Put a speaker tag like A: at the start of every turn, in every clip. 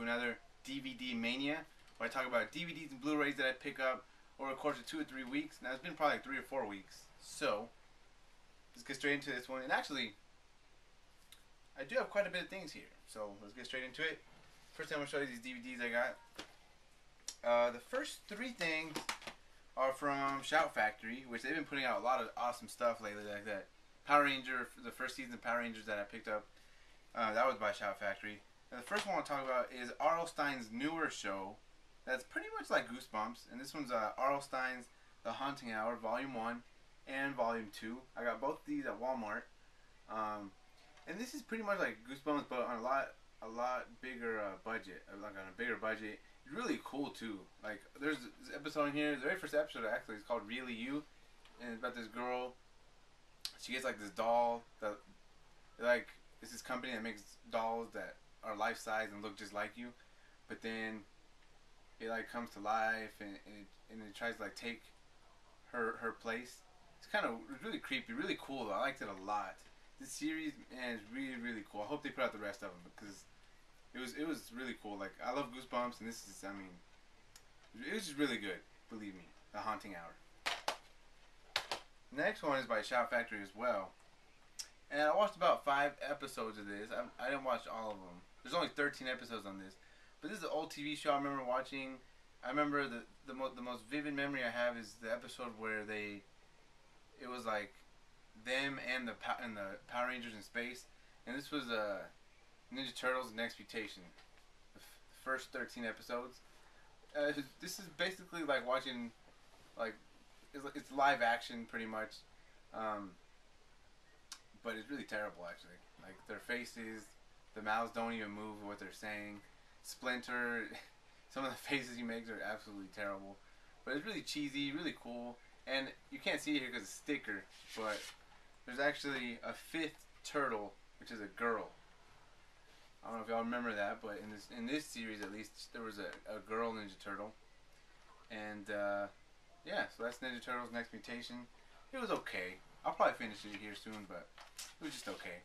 A: to another Dvdmania, where I talk about DVDs and Blu-rays that I pick up over the course of 2 or 3 weeks. Now, it's been probably like 3 or 4 weeks. So, let's get straight into this one. And actually, I do have quite a bit of things here. So, let's get straight into it. First thing I'm going to show you these DVDs I got. The first 3 things are from Shout Factory, which they've been putting out a lot of awesome stuff lately, like that Power Ranger, the first season of Power Rangers that I picked up. That was by Shout Factory. And the first one I want to talk about is R.L. Stine's newer show that's pretty much like Goosebumps. And this one's R.L. Stine's The Haunting Hour, Volume 1 and Volume 2. I got both of these at Walmart. And this is pretty much like Goosebumps, but on a lot bigger budget. Like on a bigger budget. It's really cool too. Like there's this episode in here. The very first episode actually is called Really You, and it's about this girl. She gets like this doll that, like, it's this company that makes dolls that are life size and look just like you, but then it like comes to life and it tries to like take her place. It's really creepy, really cool though. I liked it a lot. This series, man, is really cool. I hope they put out the rest of them because it was really cool. Like, I love Goosebumps, and this is, I mean, it was just really good. Believe me, The Haunting Hour. Next one is by Shout Factory as well. And I watched about 5 episodes of this. I didn't watch all of them. There's only 13 episodes on this. But this is an old TV show I remember watching. I remember the most vivid memory I have is the episode where it was like them and the Power Rangers in space. And this was Ninja Turtles Next Mutation. The first 13 episodes. This is basically like watching, like, it's live action pretty much. But it's really terrible, actually. Like, their faces, the mouths don't even move what they're saying. Splinter, some of the faces he makes are absolutely terrible. But it's really cheesy, really cool. And you can't see it here because it's a sticker, but there's actually a 5th turtle, which is a girl. I don't know if y'all remember that, but in this series at least, there was a girl Ninja Turtle. And yeah, so that's Ninja Turtles Next Mutation. It was okay. I'll probably finish it here soon, but it was just okay.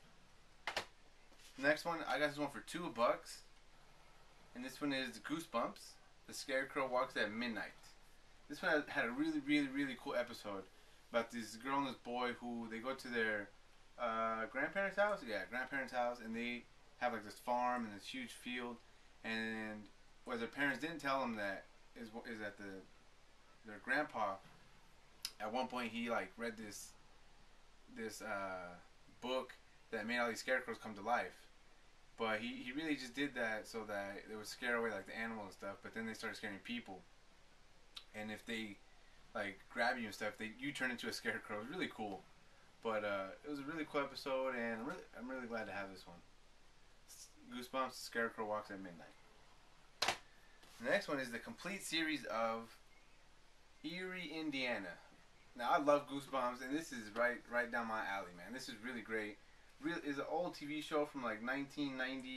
A: Next one, I got this one for $2. And this one is Goosebumps. The Scarecrow Walks at Midnight. This one had a really cool episode about this girl and this boy who they go to their grandparents' house. Yeah, grandparents' house, and they have like this farm and this huge field. And what their parents didn't tell them that is that their grandpa, at one point, he like read this book that made all these scarecrows come to life. But he really just did that so that it would scare away like the animals and stuff. But then they started scaring people. And if they like grab you and stuff, you turn into a scarecrow. It was really cool. But it was a really cool episode, and I'm really glad to have this one. Goosebumps, Scarecrow Walks at Midnight. The next one is the complete series of Eerie, Indiana. Now, I love Goosebumps, and this is right down my alley, man. This is really great. It's an old TV show from like 1990.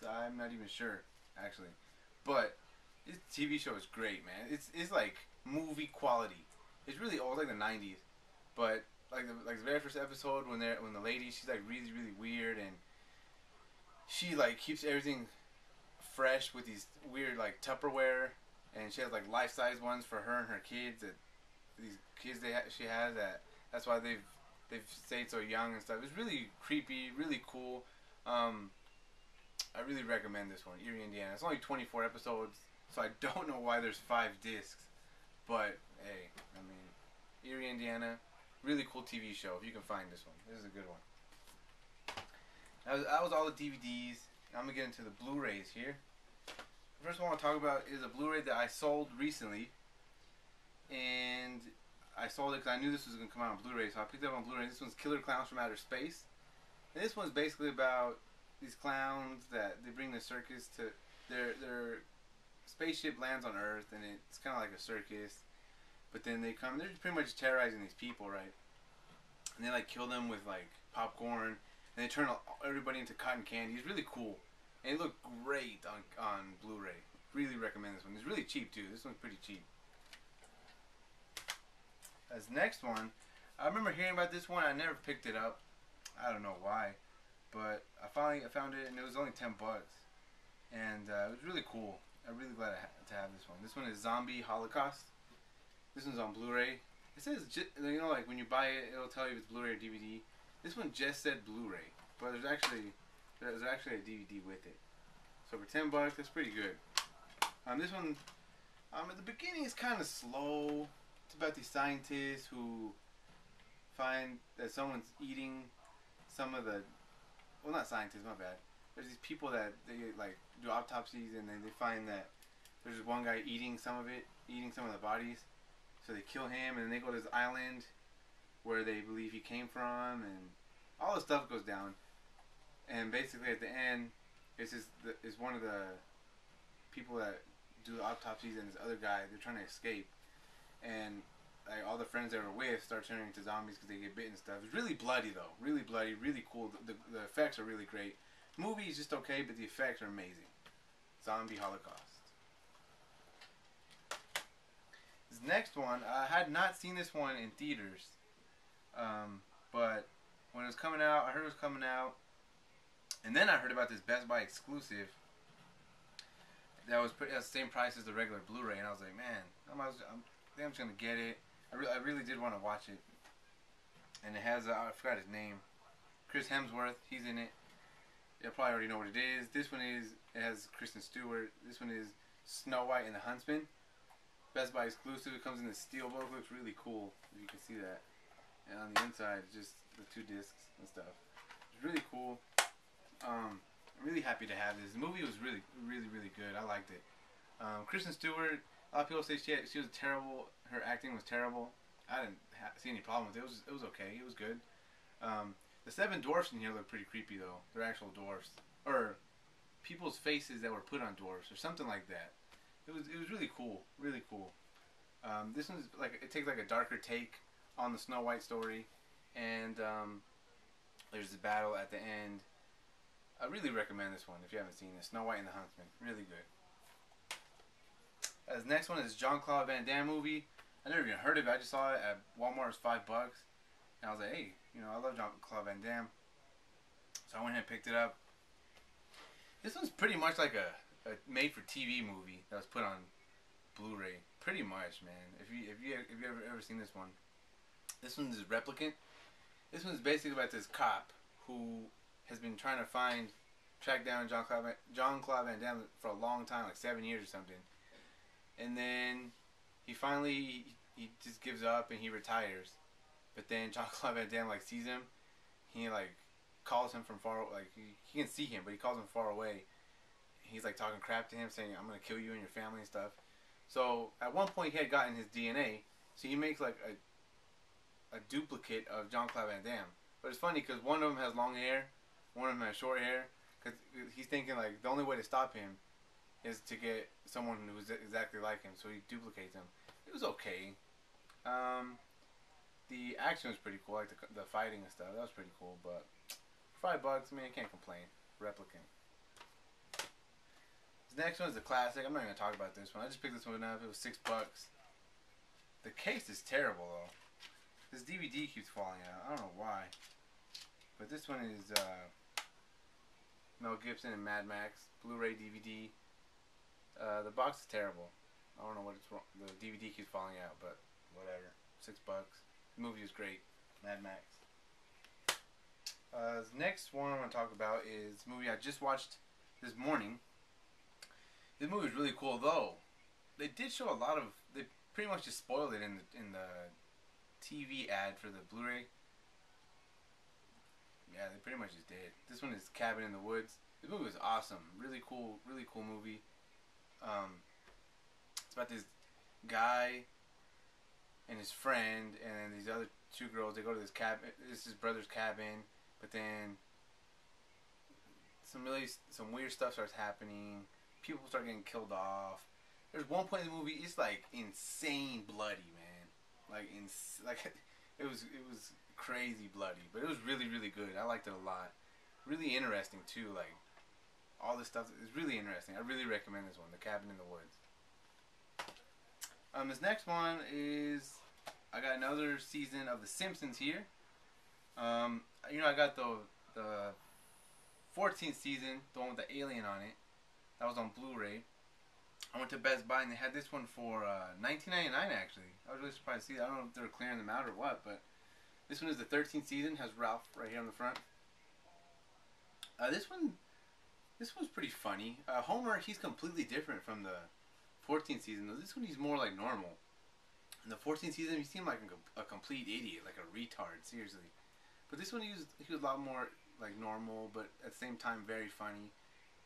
A: I'm not even sure, actually. But this TV show is great, man. It's like movie quality. It's really old, like the 90s. But like the very first episode when the lady, she's like really weird, and she like keeps everything fresh with these weird like Tupperware, and she has like life-size ones for her and her kids. These kids she has that's why they've stayed so young and stuff. It's really creepy, really cool. I really recommend this one, Eerie, Indiana. It's only 24 episodes, so I don't know why there's 5 discs. But hey, I mean, Eerie, Indiana, really cool TV show. If you can find this one, this is a good one. That was all the DVDs. I'm gonna get into the Blu-rays here. The first one I want to talk about is a Blu-ray that I sold recently, and I sold it because I knew this was going to come out on Blu-ray, so I picked it up on Blu-ray. This one's Killer Clowns from Outer Space. And this one's basically about these clowns that they bring the circus to their spaceship lands on Earth, and it's kind of like a circus. But then they're pretty much terrorizing these people, right? And they like kill them with like popcorn, and they turn everybody into cotton candy. It's really cool. And it looked great on Blu-ray. Really recommend this one. It's really cheap too. This one's pretty cheap. As next one, I remember hearing about this one. I never picked it up. I don't know why. But I found it, and it was only $10, and it was really cool. I'm really glad to have this one. This one is Zombie Holocaust. This one's on Blu-ray. It says, you know, like when you buy it, it'll tell you if it's Blu-ray or DVD. This one just said Blu-ray, but there's actually a DVD with it. So for $10, that's pretty good. This one, at the beginning, is kind of slow. It's about these scientists who find that someone's eating some of the, well, not scientists, my bad. There's these people that they like do autopsies, and then they find that there's this one guy eating some of the bodies. So they kill him, and then they go to this island where they believe he came from, and all this stuff goes down. And basically, at the end, it's one of the people that do the autopsies, and this other guy, they're trying to escape, and like all the friends they were with start turning into zombies because they get bit and stuff. It's really bloody though, really bloody, really cool. The effects are really great. The movie is just okay, but the effects are amazing. Zombie Holocaust. This next one, I had not seen this one in theaters, but when it was coming out, I heard it was coming out, and then I heard about this Best Buy exclusive that was the same price as the regular Blu-ray, and I was like, man, I think I'm just gonna get it. I really did want to watch it, and it has I forgot his name, Chris Hemsworth. He's in it. You probably already know what it is. This one it has Kristen Stewart. This one is Snow White and the Huntsman. Best Buy exclusive. It comes in the steelbook. Looks really cool. If you can see that. And on the inside, just the 2 discs and stuff. It's really cool. I'm really happy to have this. The movie was really, really, really good. I liked it. Kristen Stewart. A lot of people say she was terrible. Her acting was terrible. I didn't see any problem with it. It was okay. It was good. The 7 dwarfs in here look pretty creepy though. They're actual dwarfs, or people's faces that were put on dwarfs, or something like that. It was really cool. Really cool. This one's like, it takes like a darker take on the Snow White story, and there's a battle at the end. I really recommend this one if you haven't seen it. Snow White and the Huntsman. Really good. This next one is Jean-Claude Van Damme movie. I never even heard of it. I just saw it at Walmart. It was $5. And I was like, hey, you know, I love Jean-Claude Van Damme. So I went ahead and picked it up. This one's pretty much like a made-for-TV movie that was put on Blu-ray. Pretty much, man. If you ever seen this one. This one is Replicant. This one's basically about this cop who has been trying to track down Jean-Claude Van Damme for a long time, like 7 years or something. And then he finally he just gives up and he retires. But then Jean-Claude Van Damme like sees him. He like calls him from far, like he can see him, but he calls him far away. He's like talking crap to him, saying, "I'm gonna kill you and your family and stuff." So at one point he had gotten his DNA, so he makes like a duplicate of Jean-Claude Van Damme. But it's funny because one of them has long hair, one of them has short hair. Because he's thinking like the only way to stop him is to get someone who's exactly like him, so he duplicates him. It was okay. The action was pretty cool, like the fighting and stuff. That was pretty cool, but for $5, man, I can't complain. Replicant. This next one is a classic. I'm not even gonna talk about this one. I just picked this one up. It was $6. The case is terrible though. This DVD keeps falling out. I don't know why. But this one is Mel Gibson and Mad Max Blu-ray DVD. The box is terrible. I don't know what it's wrong. The DVD keeps falling out, but whatever. $6. The movie is great. Mad Max. The next one I'm going to talk about is a movie I just watched this morning. This movie is really cool, though. They did show a lot of. They pretty much just spoiled it in the TV ad for the Blu-ray. Yeah, they pretty much just did. This one is Cabin in the Woods. This movie was awesome. Really cool movie. It's about this guy and his friend and these other 2 girls. They go to this cabin. This is his brother's cabin, but then some weird stuff starts happening. People start getting killed off. There's one point in the movie, it's like insane bloody, man. It was crazy bloody, but it was really, really good. I liked it a lot. Really interesting too. Like all this stuff is really interesting. I really recommend this one, The Cabin in the Woods. This next one is, I got another season of The Simpsons here. You know, I got the 14th season, the one with the alien on it. That was on Blu-ray. I went to Best Buy and they had this one for $19.99 actually. I was really surprised to see that. I don't know if they were clearing them out or what, but this one is the 13th season. Has Ralph right here on the front. This one's pretty funny. Homer, he's completely different from the 14th season. This one, he's more like normal. In the 14th season, he seemed like a complete idiot, like a retard, seriously. But this one, he was a lot more like normal, but at the same time very funny.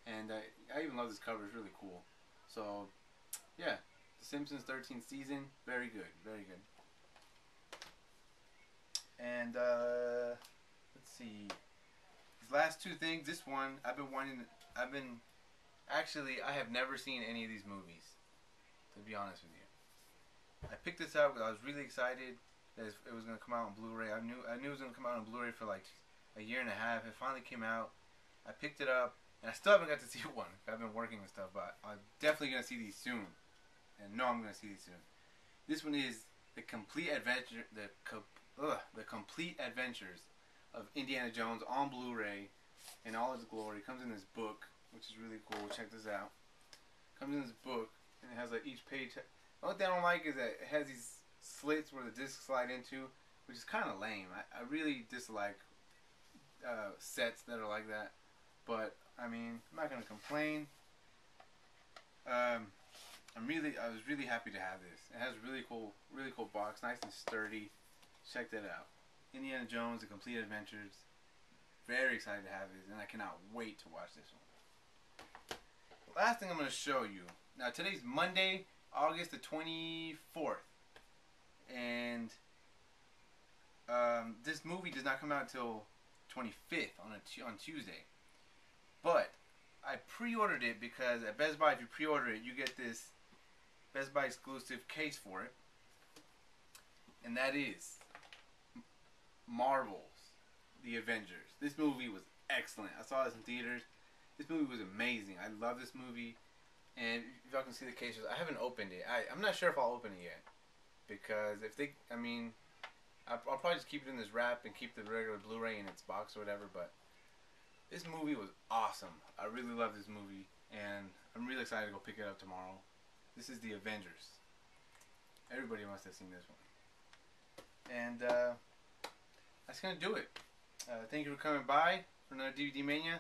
A: And I even love this cover. It's really cool. So, yeah, The Simpsons 13th season, very good, very good. And let's see, these last two things. This one, I have never seen any of these movies, to be honest with you. I picked this up because I was really excited that it was going to come out on Blu-ray. I knew it was going to come out on Blu-ray for like a year and a half. It finally came out. I picked it up, and I still haven't got to see one. I've been working and stuff, but I'm definitely going to see these soon. And no, I'm going to see these soon. This one is the complete adventure, the complete adventures of Indiana Jones on Blu-ray in all its glory. It comes in this book, which is really cool. Check this out. It comes in this book, and it has like each page. The only thing I don't like is that it has these slits where the discs slide into, which is kind of lame. I really dislike sets that are like that. But I mean, I'm not gonna complain. I was really happy to have this. It has a really cool box, nice and sturdy. Check that out. Indiana Jones: The Complete Adventures. Very excited to have this, and I cannot wait to watch this one. The last thing I'm going to show you. Now, today's Monday, August the 24th, and this movie does not come out until 25th on Tuesday. But I pre-ordered it because at Best Buy, if you pre-order it, you get this Best Buy exclusive case for it, and that is Marvel's The Avengers. This movie was excellent. I saw this in theaters. This movie was amazing. I love this movie. And if y'all can see the cases, I haven't opened it. I'm not sure if I'll open it yet. Because I'll probably just keep it in this wrap and keep the regular Blu-ray in its box or whatever. But this movie was awesome. I really love this movie. And I'm really excited to go pick it up tomorrow. This is The Avengers. Everybody must have seen this one. And that's going to do it. Thank you for coming by for another DVD Mania.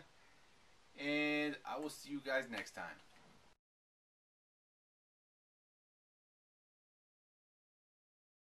A: And I will see you guys next time.